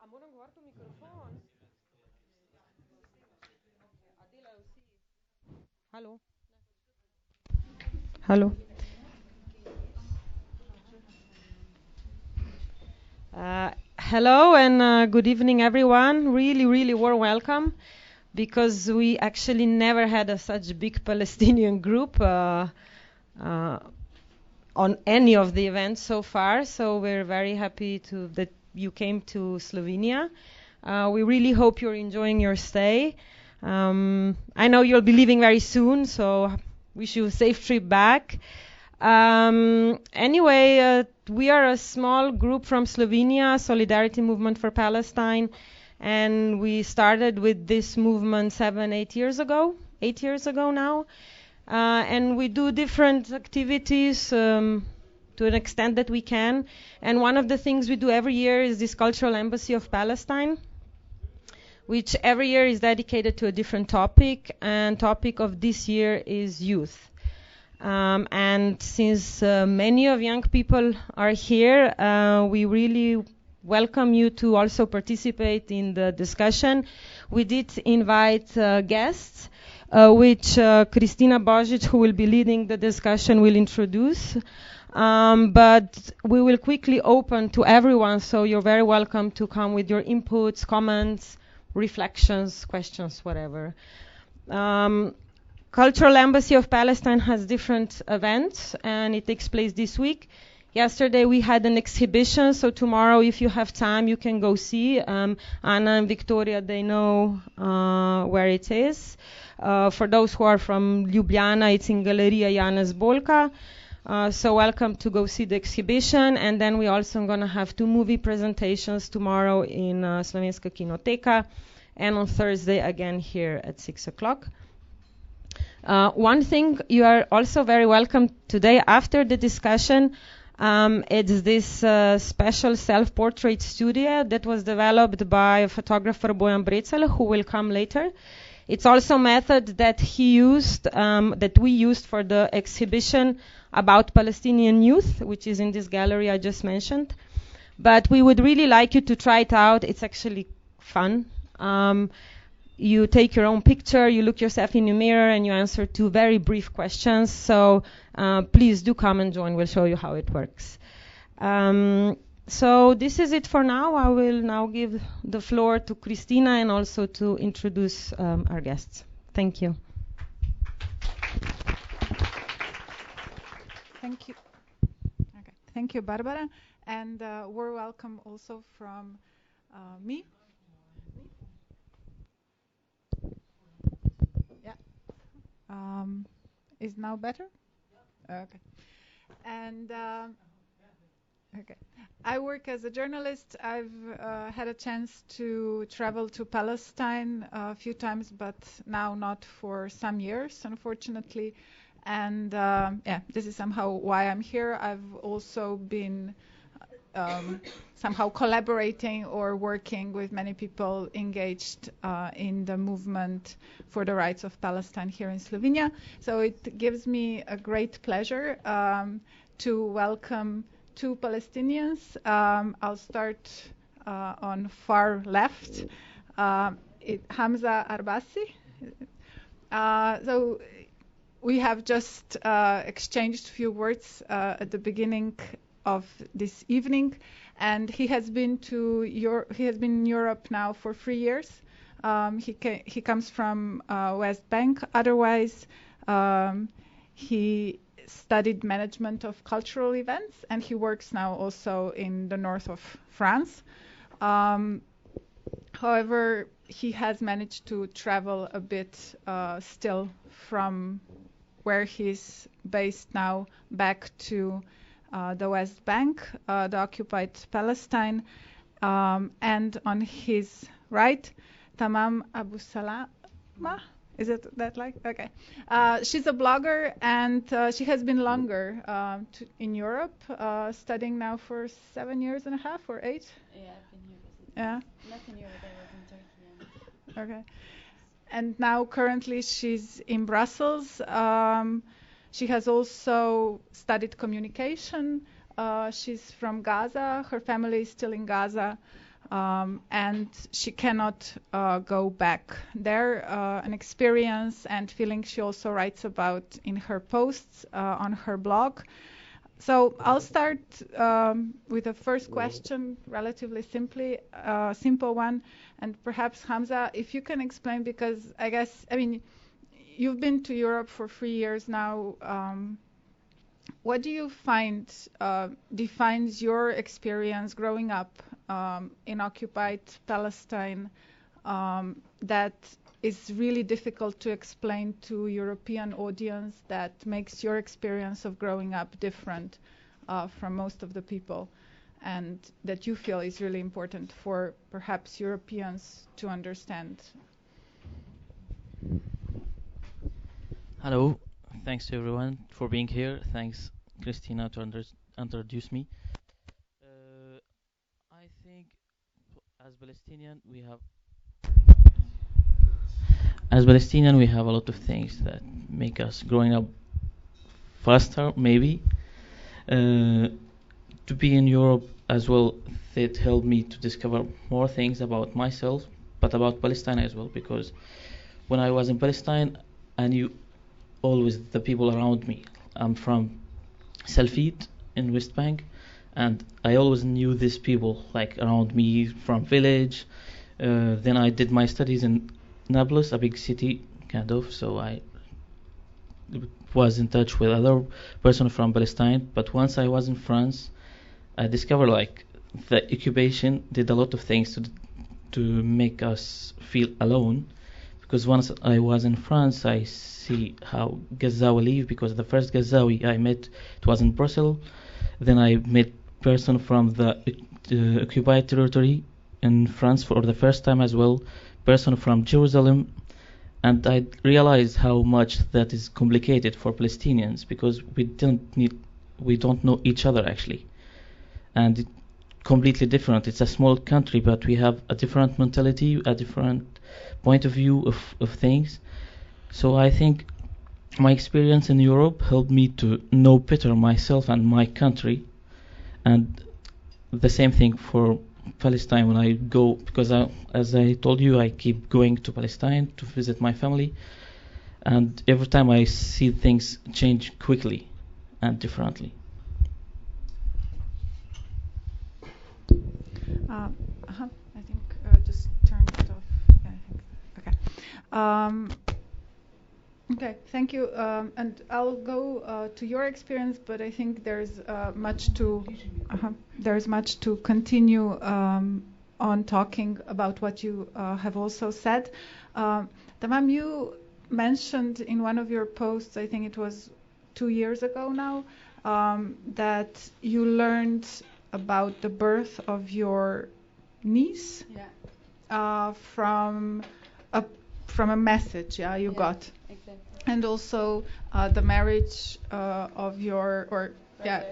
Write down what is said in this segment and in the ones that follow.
A moram govoriti v mikrofon? A delajo vsi? Halo? Halo? Hello and good evening, everyone. Really, really warm welcome, because we actually never had such big Palestinian group on any of the events so far. So we're very happy that you came to Slovenia. We really hope you're enjoying your stay. I know you'll be leaving very soon, so wish you a safe trip back. Anyway, we are a small group from Slovenia, Solidarity Movement for Palestine, and we started with this movement 8 years ago now. And we do different activities to an extent that we can. And one of the things we do every year is this Cultural Embassy of Palestine, which every year is dedicated to a different topic. And topic of this year is youth. And since many of young people are here, we really welcome you to also participate in the discussion. We did invite guests, which Kristina Božič, who will be leading the discussion, will introduce. But we will quickly open to everyone, so you're very welcome to come with your inputs, comments, reflections, questions, whatever. Cultural Embassy of Palestine has different events, and it takes place this week. Yesterday we had an exhibition, so tomorrow, if you have time, you can go see. Anna and Victoria, they know where it is. For those who are from Ljubljana, it's in Galeria Janez Bolka. So welcome to go see the exhibition. And then we also going to have 2 movie presentations tomorrow in Slovenska Kinoteka, and on Thursday again here at 6 o'clock. One thing, you are also very welcome today after the discussion. It's this special self-portrait studio that was developed by photographer Bojan Brecelj, who will come later. It's also a method that he used, that we used for the exhibition about Palestinian youth, which is in this gallery I just mentioned. But we would really like you to try it out. It's actually fun. You take your own picture, you look yourself in the mirror, and you answer 2 very brief questions. So please do come and join. We'll show you how it works. So this is it for now. I will now give the floor to Kristina and also to introduce our guests. Thank you. Thank you. Okay. Thank you, Barbara. And we're welcome also from me. Is now better? Okay. And okay. I work as a journalist. I've had a chance to travel to Palestine a few times, but now not for some years, unfortunately. And this is somehow why I'm here. I've also been somehow collaborating or working with many people engaged in the movement for the rights of Palestine here in Slovenia. So it gives me a great pleasure to welcome 2 Palestinians. I'll start on far left, Hamza Arbasi. So we have just exchanged a few words at the beginning of this evening, and he has been in Europe now for 3 years. He comes from West Bank. Otherwise, he studied management of cultural events, and he works now also in the north of France. However, he has managed to travel a bit still from where he's based now back to the West Bank, the occupied Palestine, and on his right, Tamam Abusalama. Is it that like? Okay. She's a blogger, and she has been longer in Europe, studying now for 7 years and a half or 8. Yeah, I've been here. Yeah. Not in Europe, I was in Turkey. Yeah. Okay. And now currently she's in Brussels. She has also studied communication. She's from Gaza. Her family is still in Gaza. and she cannot go back there. An experience and feeling she also writes about in her posts on her blog. So I'll start with the first question, relatively simple one, and perhaps Hamza, if you can explain, because I mean, you've been to Europe for 3 years now. What do you find defines your experience growing up in occupied Palestine that is really difficult to explain to European audience, that makes your experience of growing up different from most of the people, and that you feel is really important for perhaps Europeans to understand? Hello, thanks to everyone for being here. Thanks, Kristina, to introduce me. I think as Palestinian we have a lot of things that make us growing up faster, maybe. To be in Europe as well, it helped me to discover more things about myself, but about Palestine as well, because when I was in Palestine, I knew always the people around me. I'm from Salfit in West Bank, and I always knew these people like around me from village. Then I did my studies in Nablus, a big city, kind of, so I was in touch with other person from Palestine. But once I was in France, I discovered like the occupation did a lot of things to make us feel alone. Because once I was in France, I see how Gazawi live, because the first Gazawi I met, it was in Brussels. Then I met person from the occupied territory in France for the first time as well, person from Jerusalem, and I realized how much that is complicated for Palestinians, because we don't know each other actually, and it's completely different. It's a small country, but we have a different mentality, a different point of view of things. So I think my experience in Europe helped me to know better myself and my country, and the same thing for Palestine when I go, because as I told you, I keep going to Palestine to visit my family, and every time I see things change quickly and differently. I think just turn it off. Yeah, I think. Okay. Okay, thank you. And I'll go to your experience, but I think there's much to continue on talking about what you have also said. Tamam, you mentioned in one of your posts, I think it was 2 years ago now, that you learned about the birth of your niece from a message you got. Exactly. And also the marriage of your,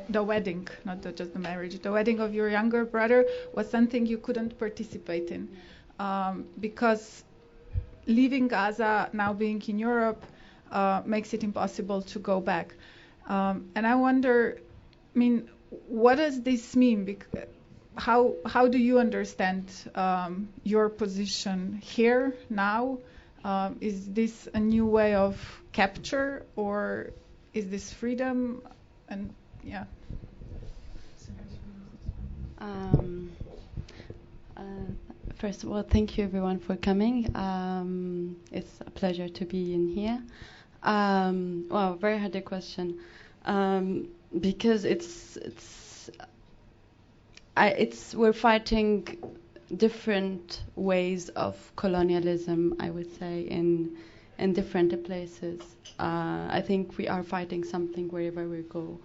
the wedding, not just the marriage, the wedding of your younger brother was something you couldn't participate in because leaving Gaza, now being in Europe, makes it impossible to go back. And I wonder, I mean, what does this mean? How do you understand your position here now? Is this a new way of capture, or is this freedom? And yeah. First of all, thank you everyone for coming. It's a pleasure to be in here. Wow, very hard question, because we're fighting different ways of colonialism, I would say, in different places. I think we are fighting something wherever we go.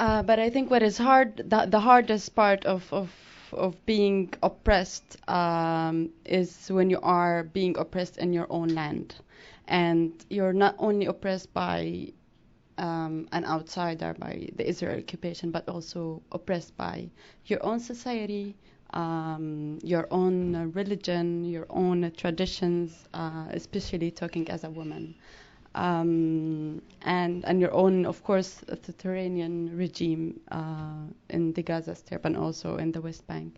But I think what is hard, the hardest part of being oppressed is when you are being oppressed in your own land, and you're not only oppressed by an outsider, by the Israel occupation, but also oppressed by your own society, your own religion, your own traditions, especially talking as a woman, and your own, of course, authoritarian regime in the Gaza Strip and also in the West Bank.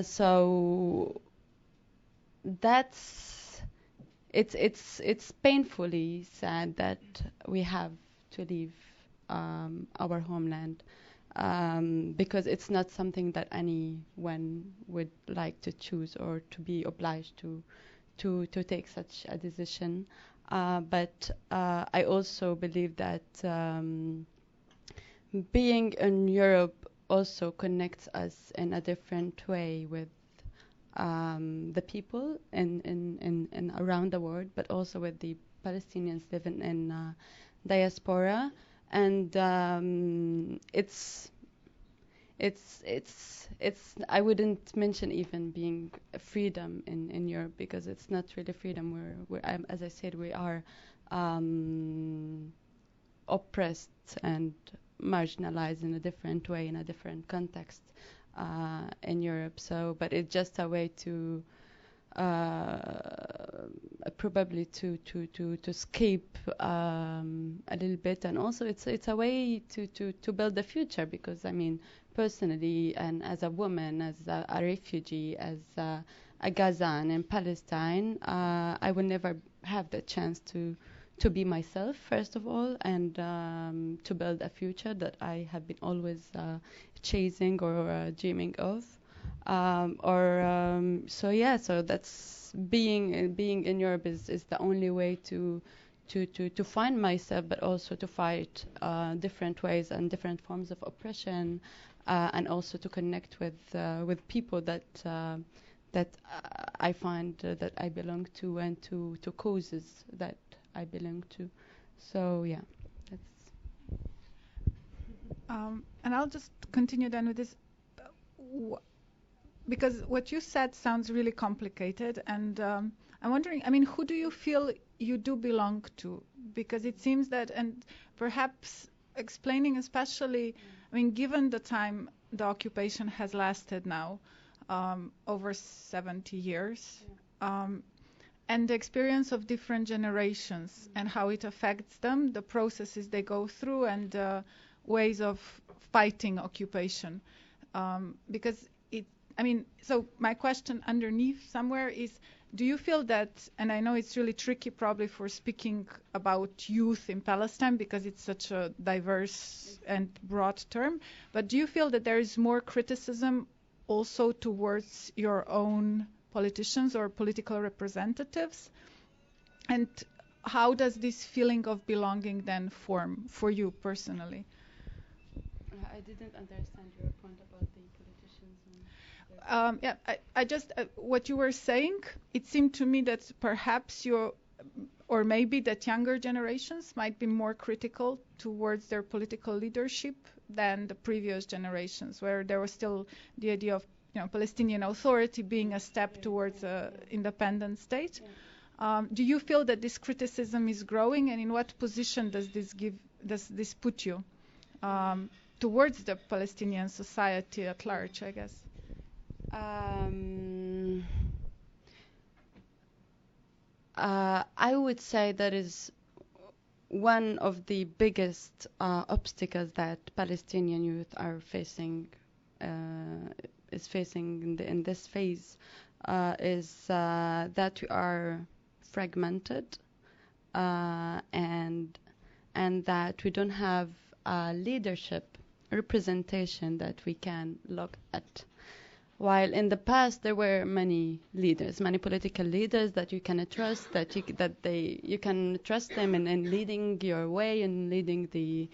So it's painfully sad that we have to leave our homeland. Because it's not something that anyone would like to choose or to be obliged to take such a decision. But I also believe that being in Europe also connects us in a different way with the people in around the world, but also with the Palestinians living in diaspora. And it's I wouldn't mention even being a freedom in Europe, because it's not really freedom. We're as I said, we are oppressed and marginalized in a different way, in a different context in Europe. So, but it's just a way to probably to escape a little bit, and also it's a way to build the future, because I mean, personally, and as a woman, as a refugee, as a Gazan in Palestine, I will never have the chance to be myself, first of all, and to build a future that I have been always chasing or dreaming of. So that's being in Europe is the only way to find myself, but also to fight different ways and different forms of oppression, and also to connect with people that I find that I belong to, and to causes that I belong to. So yeah, that's. And I'll just continue then with this. Because what you said sounds really complicated, and I'm wondering, I mean, who do you feel you do belong to? Because it seems that, and perhaps explaining especially, I mean, given the time the occupation has lasted now, over 70 years, and the experience of different generations and how it affects them, the processes they go through, and ways of fighting occupation. Because I mean, so my question underneath somewhere is, do you feel that, and I know it's really tricky probably for speaking about youth in Palestine because it's such a diverse and broad term, but do you feel that there is more criticism also towards your own politicians or political representatives? And how does this feeling of belonging then form for you personally? I didn't understand your point about the politicians. I just what you were saying, it seemed to me that perhaps or maybe that younger generations might be more critical towards their political leadership than the previous generations, where there was still the idea of Palestinian Authority being a step towards an independent state. Yeah. Do you feel that this criticism is growing, and in what position does this put you towards the Palestinian society at large, I guess? I would say that is one of the biggest obstacles that Palestinian youth are facing, in this phase, is that we are fragmented, and that we don't have leadership representation that we can look at. While in the past there were many leaders, many political leaders that you can trust, you can trust them in leading your way and leading the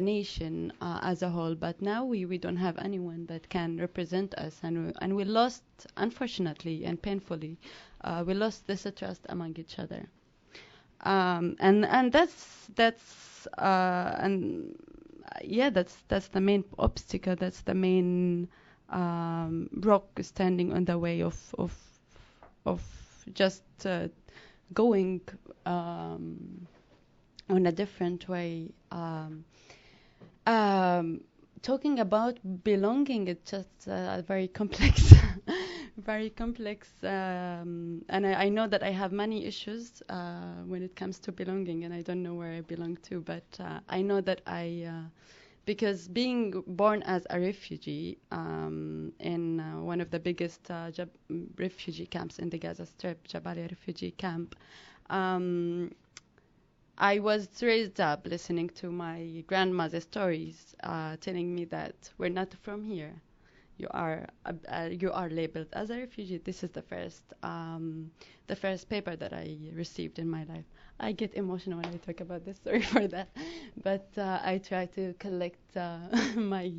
nation as a whole. But now we don't have anyone that can represent us, and we lost, unfortunately and painfully, we lost this trust among each other. And that's the main obstacle. That's the main rock standing on the way of just going on a different way talking about belonging, it's just very complex, very complex. And I know that I have many issues when it comes to belonging, and I don't know where I belong to. But I know that because being born as a refugee in one of the biggest refugee camps in the Gaza Strip, Jabalia refugee camp, I was raised up listening to my grandmother's stories, telling me that we're not from here. You are labeled as a refugee. This is the first paper that I received in my life. I get emotional when I talk about this. Sorry for that, but I try to collect my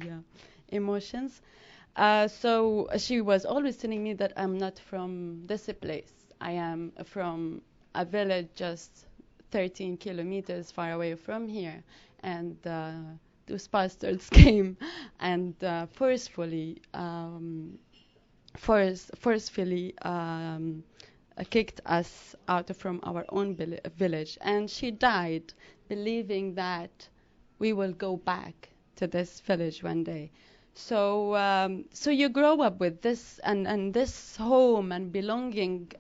emotions. So she was always telling me that I'm not from this place. I am from a village just 13 kilometers far away from here, and those bastards came and forcefully kicked us out from our own village, and she died believing that we will go back to this village one day. So so you grow up with this and this home and belonging.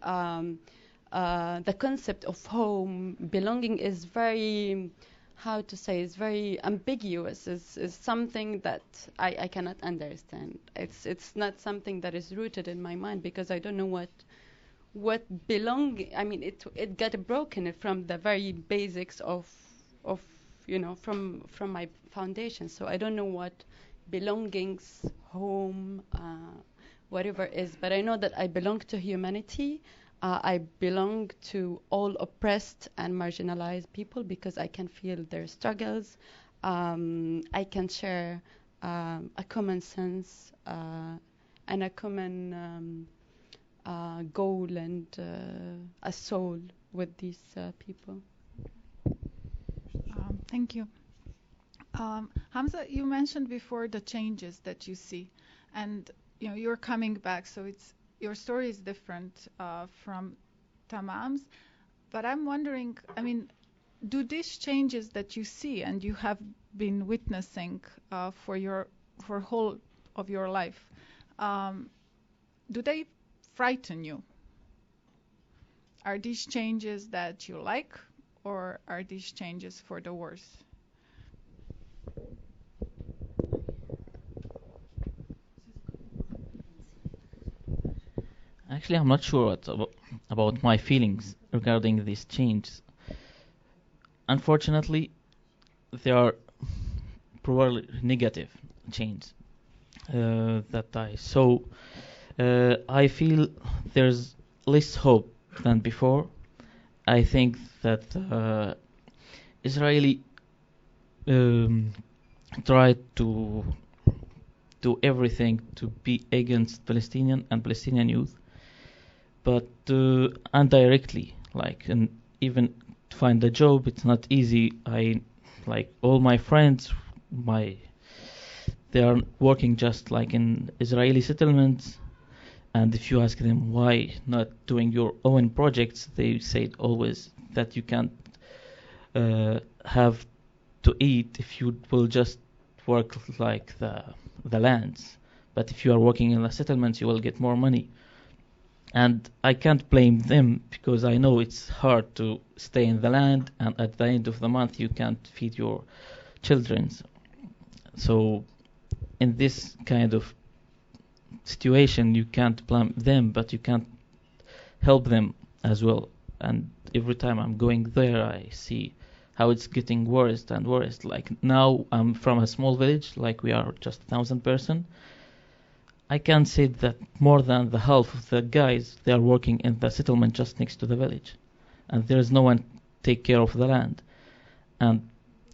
The concept of home, belonging is very, how to say, is very ambiguous. Is something that I cannot understand. It's not something that is rooted in my mind, because I don't know what belonging. I mean, it got broken from the very basics of from my foundation. So I don't know what belongings, home, whatever is. But I know that I belong to humanity. I belong to all oppressed and marginalized people, because I can feel their struggles. I can share a common sense and a common goal and a soul with these people. Thank you. Hamza, you mentioned before the changes that you see, and you're coming back, so your story is different from Tamam's, but I'm wondering, I mean, do these changes that you see and you have been witnessing for whole of your life, do they frighten you? Are these changes that you like, or are these changes for the worse? Actually, I'm not sure about my feelings regarding these changes. Unfortunately, they are probably negative changes that I saw. I feel there's less hope than before. I think that Israeli tried to do everything to be against Palestinian and Palestinian youth, but indirectly, and even to find a job, it's not easy. All my friends, they are working just like in Israeli settlements, and if you ask them why not doing your own projects, they say always that you can't have to eat if you will just work like the lands. But if you are working in the settlements, you will get more money. And I can't blame them, because I know it's hard to stay in the land, and at the end of the month you can't feed your children. So in this kind of situation, you can't blame them, but you can't help them as well. And every time I'm going there, I see how it's getting worse and worse. Like now, I'm from a small village, like we are just 1,000 person. I can say that more than the half of the guys, they are working in the settlement just next to the village, and there is no one take care of the land. And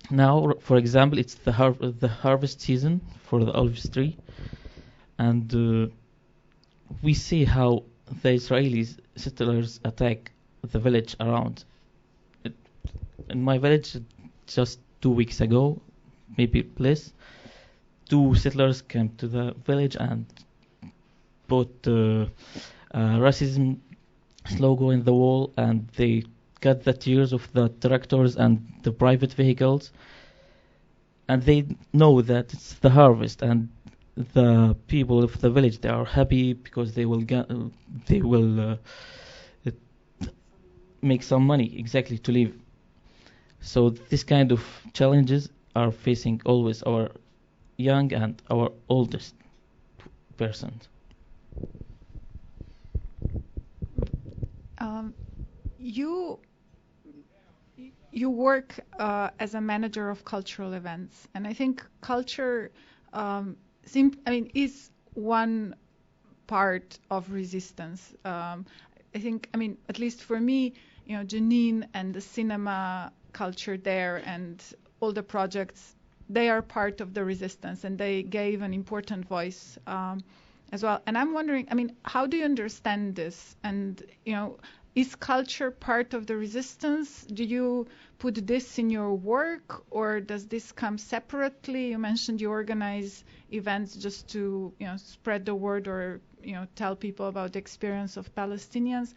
now, for example, it's the harvest season for the olive tree, and we see how the Israeli settlers attack the village around. In my village, just 2 weeks ago, maybe less, 2 settlers came to the village and put racism logo in the wall, and they cut the tires of the tractors and the private vehicles. and they know that it's the harvest, and the people of the village, they are happy because they will make some money exactly to live. So this kind of challenges are facing always our young and our oldest persons. You work as a manager of cultural events, and I think culture is one part of resistance. I think, at least for me, Jenin and the cinema culture there and all the projects, they are part of the resistance, and they gave an important voice as well. And I'm wondering, how do you understand this? And, is culture part of the resistance? Do you put this in your work, or does this come separately? You mentioned you organize events just to, spread the word or, tell people about the experience of Palestinians.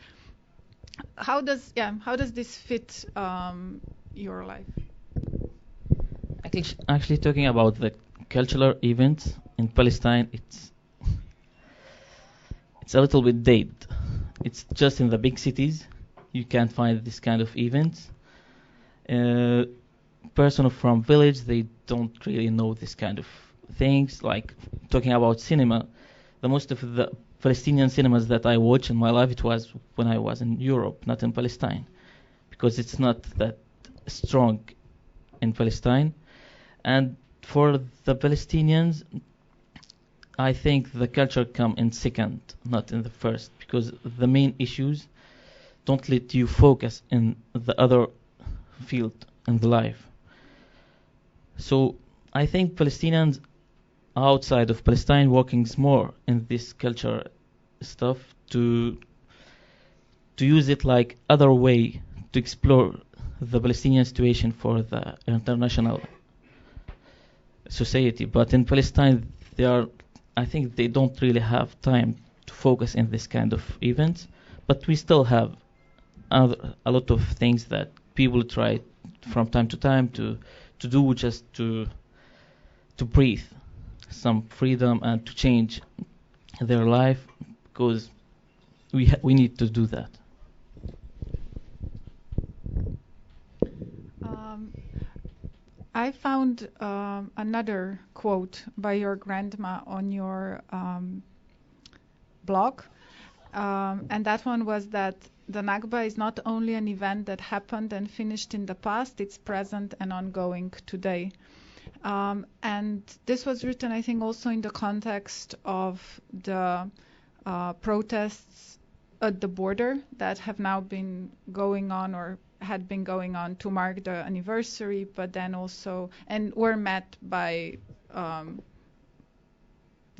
How does this fit your life? Actually, talking about the cultural events in Palestine, it's a little bit dated. It's just in the big cities you can't find this kind of events. Person from village, they don't really know this kind of things. Like talking about cinema, the most of the Palestinian cinemas that I watch in my life, it was when I was in Europe, not in Palestine, because it's not that strong in Palestine. And for the Palestinians, I think the culture come in second, not in the first, because the main issues don't let you focus in the other field in the life. So I think Palestinians outside of Palestine working more in this culture stuff to use it like other way to explore the Palestinian situation for the international society. But in Palestine, I think they don't really have time to focus in this kind of events, but we still have a lot of things that people try from time to time to do, just to breathe some freedom and to change their life, because we need to do that. I found another quote by your grandma on your blog, and that one was that the Nakba is not only an event that happened and finished in the past, it's present and ongoing today. And this was written, I think, also in the context of the protests at the border that have now been going on, or had been going on, to mark the anniversary, but then also, and were met by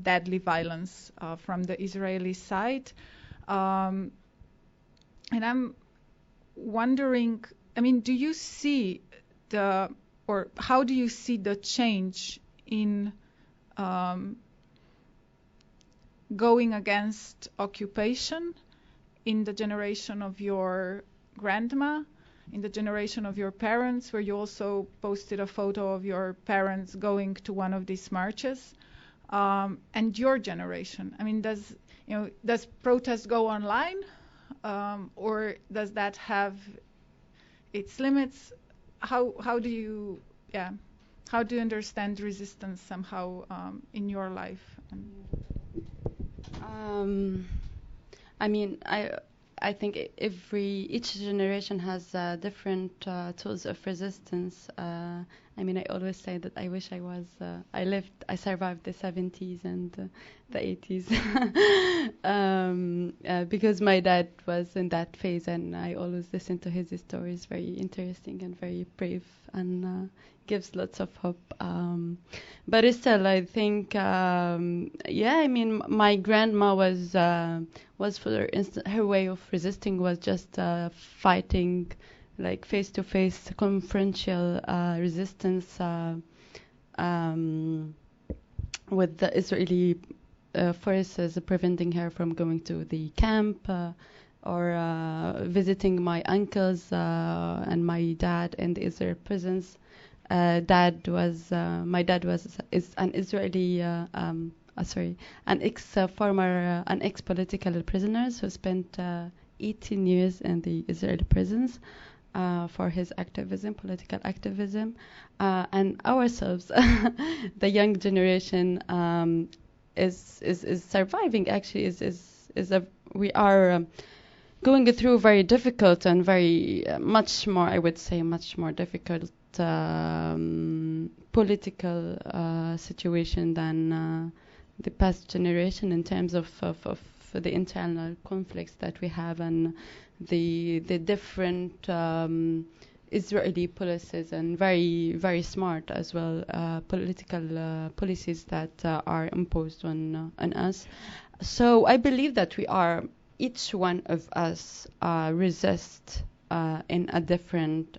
deadly violence from the Israeli side. And I'm wondering, do you see or how do you see the change in going against occupation in the generation of your grandma, in the generation of your parents, where you also posted a photo of your parents going to one of these marches, and your generation? Does protest go online, or does that have its limits? How do you understand resistance somehow in your life? I think each generation has different tools of resistance. I always say that I wish I survived the 70s and the 80s because my dad was in that phase, and I always listen to his stories. Very interesting and very brave, and gives lots of hope. But still, I think, my grandma was for instance, her way of resisting was just fighting, like face-to-face confrontational resistance with the Israeli forces preventing her from going to the camp or visiting my uncles and my dad in the Israeli prisons. dad was my dad is an Israeli an ex-political prisoners who spent 18 years in the Israeli prisons for his political activism, and ourselves, the young generation, is surviving. Actually, we are going through very difficult and very much more difficult political situation than the past generation in terms of the internal conflicts that we have and the different Israeli policies and very, very smart as well political policies that are imposed on us. So I believe that each one of us resist in a different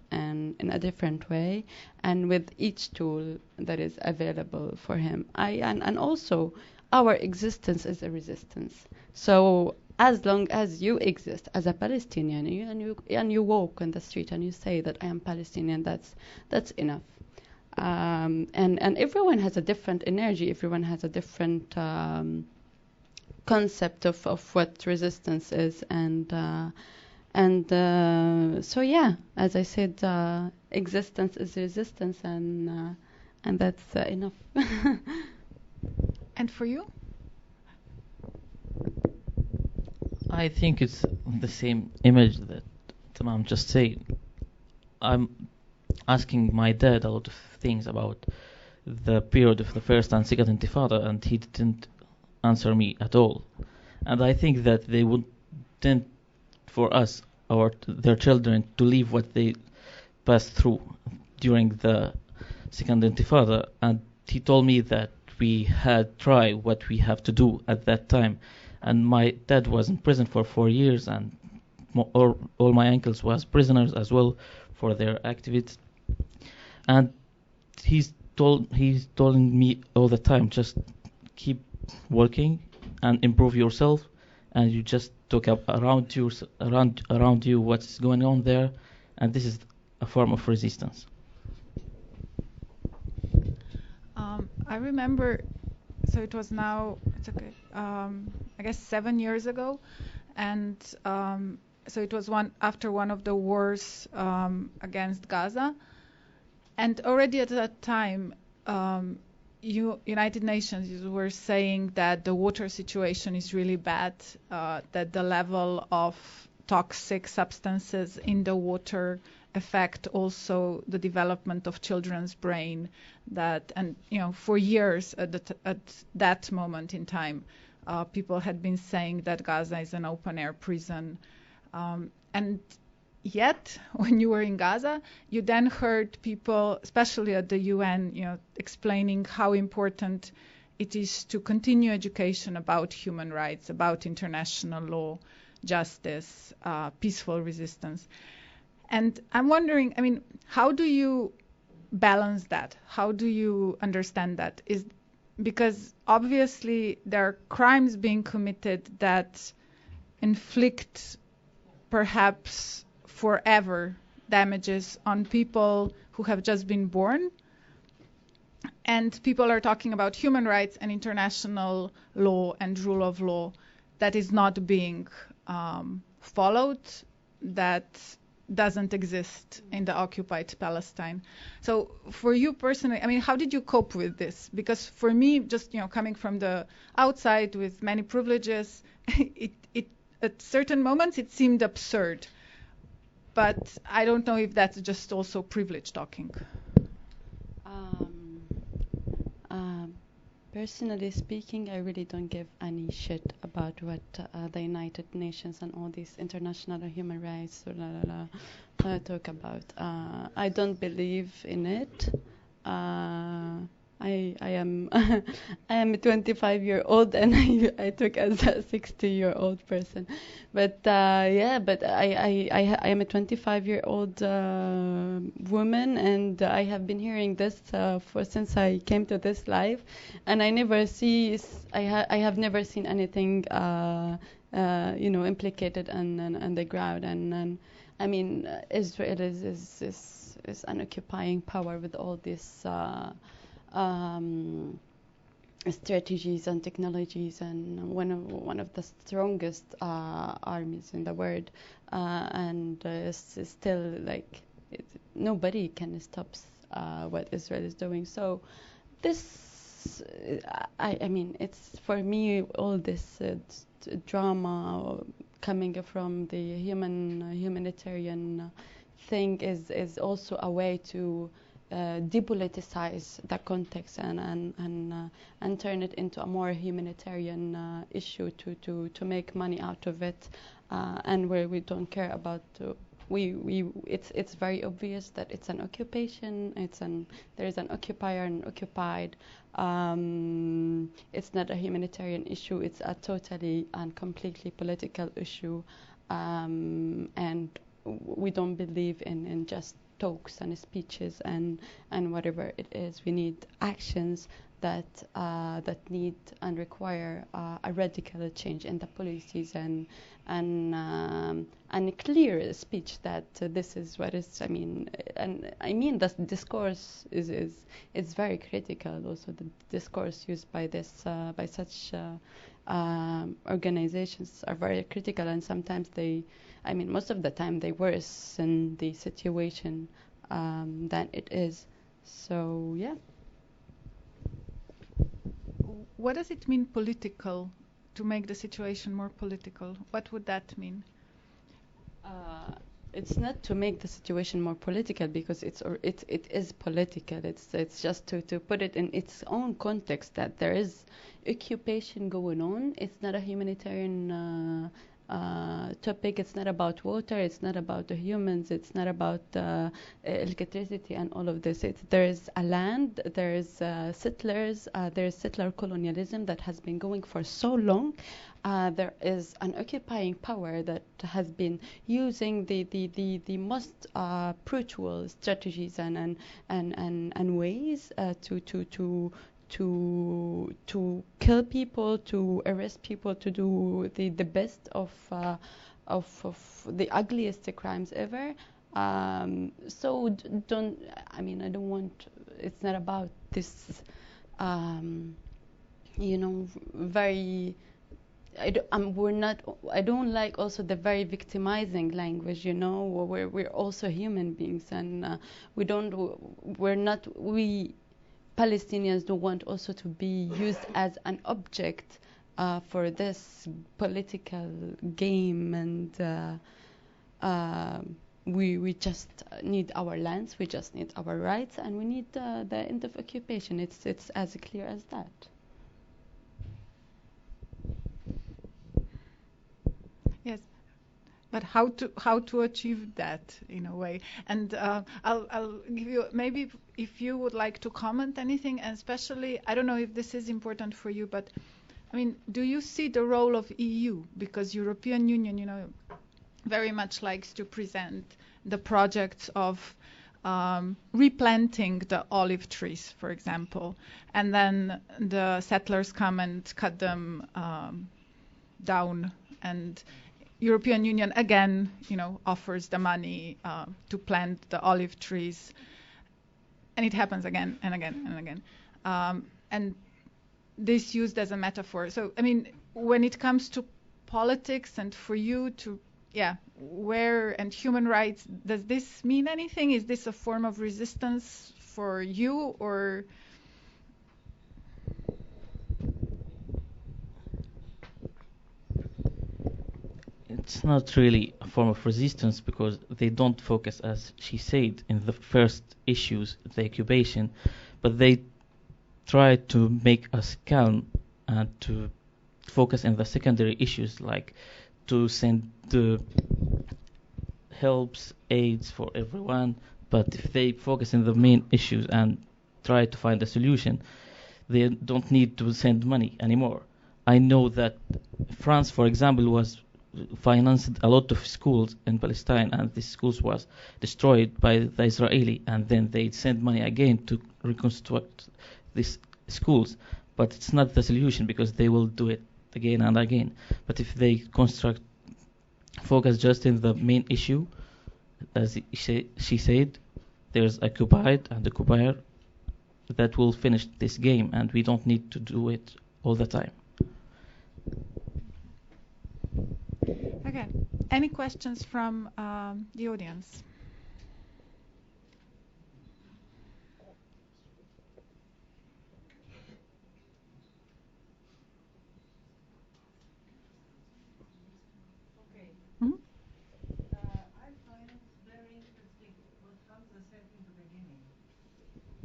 way, and with each tool that is available for him. And also our existence is a resistance. So as long as you exist as a Palestinian and you walk on the street and you say that I am Palestinian, that's enough. And everyone has a different energy. Everyone has a different concept of what resistance is, and so yeah, as I said, existence is resistance, and that's enough. And for you? I think it's the same image that Tamam just said. I'm asking my dad a lot of things about the period of the first and second Intifada, and he didn't answer me at all. And I think that they wouldn't for us or their children to leave what they passed through during the second Intifada. And he told me that we had tried what we have to do at that time. And my dad was in prison for 4 years, and all my uncles was prisoners as well for their activities. And he's telling me all the time, just keep working and improve yourself, and you just talk up around you what's going on there, and this is a form of resistance. I remember, so it was I guess 7 years ago, and so it was after one of the wars against Gaza, and already at that time United Nations were saying that the water situation is really bad, that the level of toxic substances in the water affect also the development of children's brain, and for years at that moment in time, people had been saying that Gaza is an open-air prison, and yet when you were in Gaza, you then heard people, especially at the UN, explaining how important it is to continue education about human rights, about international law, justice, peaceful resistance. And I'm wondering, how do you balance that? How do you understand that? Because obviously there are crimes being committed that inflict perhaps forever damages on people who have just been born. And people are talking about human rights and international law and rule of law that is not being followed, that doesn't exist in the occupied Palestine. So for you personally, how did you cope with this? Because for me, just coming from the outside with many privileges, it at certain moments it seemed absurd. But I don't know if that's just also privilege talking. Personally speaking, I really don't give any shit about what the United Nations and all these international human rights talk about. I don't believe in it. I am I am a 25-year-old and I took as a 60-year-old person, but I am a 25-year-old woman, and I have been hearing this since I came to this life, and I have never seen anything implicated on the ground, and I mean, Israel is an occupying power with all these strategies and technologies, and one of the strongest armies in the world, and it's still like nobody can stop what Israel is doing. So this, I mean, it's for me all this drama coming from the humanitarian thing is also a way to depoliticize the context and turn it into a more humanitarian issue to make money out of it, and where we don't care about it's very obvious that it's an occupation. There is an occupier and occupied. It's not a humanitarian issue. It's a totally and completely political issue, and we don't believe in just talks and speeches and whatever it is. We need actions that need and require a radical change in the policies and a clear speech that this is what is. I mean the discourse is very critical. Also, the discourse used by by such organizations are very critical, and sometimes most of the time they worsen the situation than it is. So yeah. What does it mean political, to make the situation more political? What would that mean? It's not to make the situation more political, because it is political. It's just to put it in its own context, that there is occupation going on. It's not a humanitarian topic. It's not about water. It's not about the humans. It's not about electricity and all of this. There is a land. There is settlers. There is settler colonialism that has been going for so long. There is an occupying power that has been using the most brutal strategies and ways to kill people, to arrest people, to do the best of the ugliest crimes ever. So I don't want. It's not about this. Very. I don't like also the very victimizing language. We're also human beings, and we Palestinians don't want also to be used as an object for this political game, and we just need our lands, we just need our rights, and we need the end of occupation. It's as clear as that. Yes, but how to achieve that in a way? And I'll give you, maybe if you would like to comment anything, and especially, I don't know if this is important for you, but do you see the role of EU? Because European Union, very much likes to present the projects of replanting the olive trees, for example, and then the settlers come and cut them down, and European Union again, offers the money to plant the olive trees, and it happens again and again and again, and this used as a metaphor. So, when it comes to politics and for you to, where and human rights, does this mean anything? Is this a form of resistance for you, or? It's not really a form of resistance, because they don't focus, as she said, in the first issues, the occupation, but they try to make us calm and to focus on the secondary issues, like to send the helps, aids for everyone. But if they focus on the main issues and try to find a solution, they don't need to send money anymore. I know that France, for example, was financed a lot of schools in Palestine, and these schools was destroyed by the Israeli, and then they send money again to reconstruct these schools. But it's not the solution, because they will do it again and again. But if they focus just in the main issue, as she said, there's occupied and occupier that will finish this game, and we don't need to do it all the time. Okay. Any questions from the audience? I find very interesting what Hamza said in the beginning,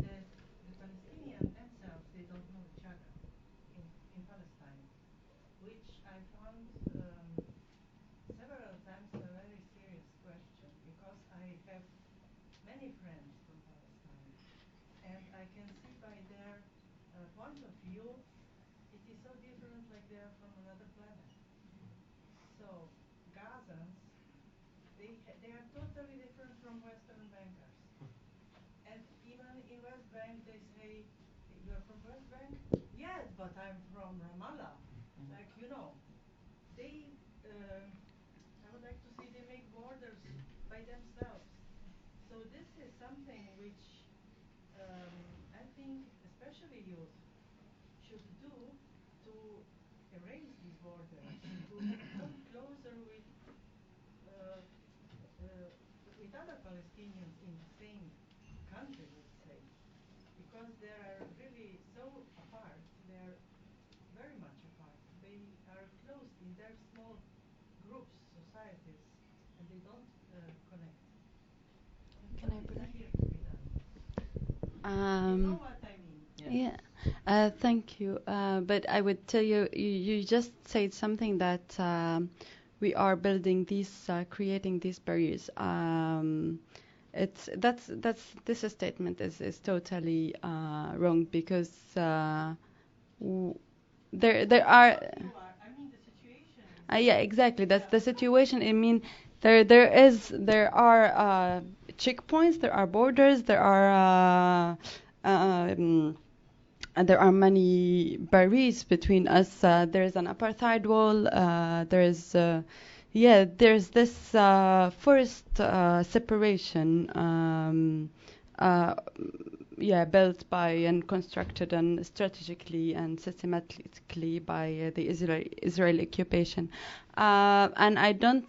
that the Palestinians themselves, they don't know each other in Palestine, which I found several times a very serious question, because I have many friends from Palestine, and I can see by their point of view, it is so different, like they are from another planet. So, Gazans, they are totally different from Western bankers. And even in West Bank, they say, you're from West Bank? Yes, but I'm from Ramallah. Like, they, I would like to see they make borders by themselves. So this is something which I think especially youth should do to erase these borders, to come closer with other Palestinians in the same country, let's say, because they are really so apart. They are very much apart. They are closed in their small groups, societies, and they don't connect. Can I What put is it? here to be done? You know what I mean? Yeah. Thank you. But I would tell you, you just said something that we are building these, creating these barriers. This statement is totally wrong, because there are. I mean, the situation. Yeah, exactly. That's the situation. I mean, there are checkpoints, there are borders, and there are many barriers between us. There is an apartheid wall. There's this forced separation. Built by and constructed and strategically and systematically by the Israeli occupation, and I don't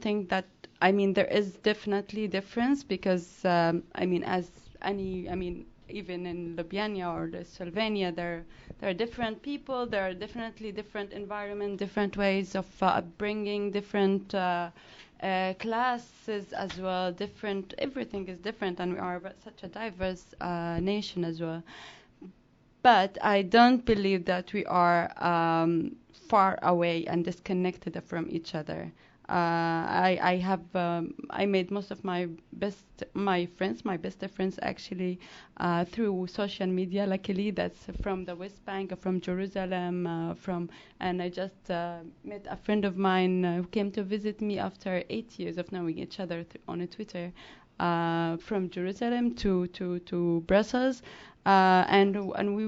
think that. I mean, there is definitely difference, because even in Ljubljana or Slovenia, there are different people. There are definitely different environment, different ways of upbringing, different classes as well. Everything is different, and we are such a diverse nation as well. But I don't believe that we are far away and disconnected from each other. I made most of my best friends actually through social media. Luckily, that's from the West Bank, from Jerusalem, and I just met a friend of mine who came to visit me after 8 years of knowing each other on Twitter, from Jerusalem to Brussels. And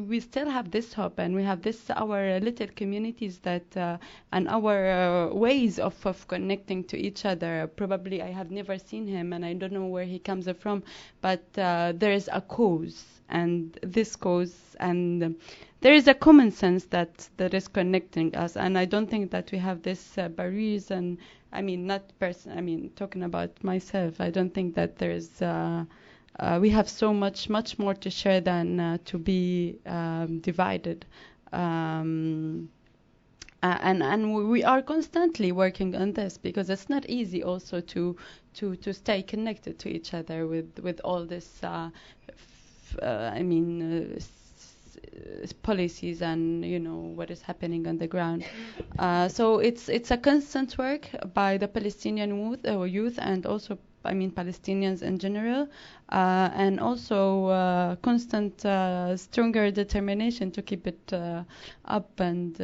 we still have this hope, and we have our little communities that and our ways of connecting to each other. Probably I have never seen him, and I don't know where he comes from, but there is a cause, and this cause, and there is a common sense that is connecting us, and I don't think that we have this barriers. And I mean, talking about myself, I don't think that there is. We have so much more to share than to be divided, and we are constantly working on this, because it's not easy also to stay connected to each other with all this policies and what is happening on the ground. So it's a constant work by the Palestinian youth, and also Palestinians in general, and also constant stronger determination to keep it up and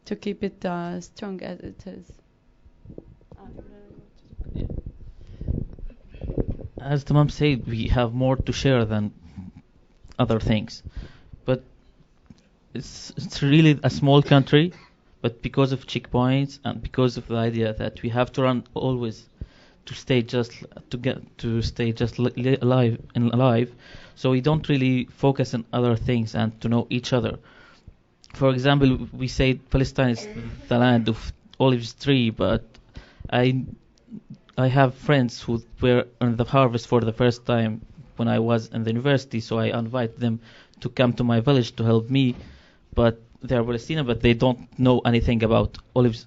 to keep it strong as it is. As Tamam said, we have more to share than other things, but it's really a small country, but because of checkpoints and because of the idea that we have to run always to stay just alive. So we don't really focus on other things and to know each other. For example, we say Palestine is the land of olive tree, but I have friends who were on the harvest for the first time when I was in the university, so I invite them to come to my village to help me. But they are Palestinian, but they don't know anything about olive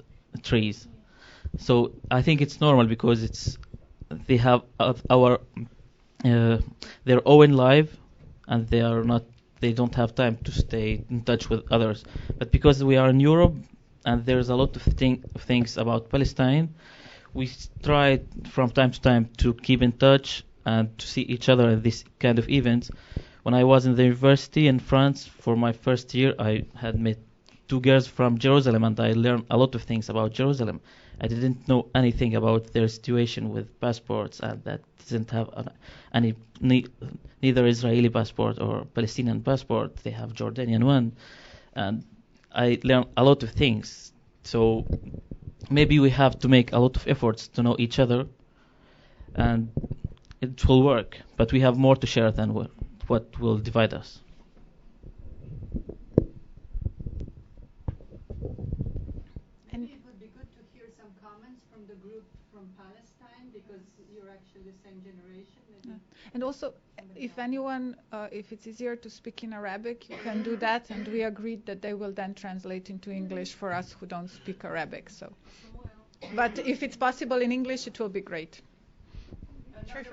trees. So I think it's normal because they have their own life, and they don't have time to stay in touch with others. But because we are in Europe and there's a lot of things about Palestine, we try from time to time to keep in touch and to see each other at these kind of events. When I was in the university in France for my first year, I had met 2 girls from Jerusalem, and I learned a lot of things about Jerusalem. I didn't know anything about their situation with passports, and that didn't have neither Israeli passport or Palestinian passport. They have Jordanian one, and I learned a lot of things. So maybe we have to make a lot of efforts to know each other, and it will work. But we have more to share than what will divide us. It would be good to hear some comments from the group from Palestine, because you're actually the same generation. And also, if anyone, if it's easier to speak in Arabic, you can do that, and we agreed that they will then translate into English for us who don't speak Arabic. So, but if it's possible in English, it will be great. Sure.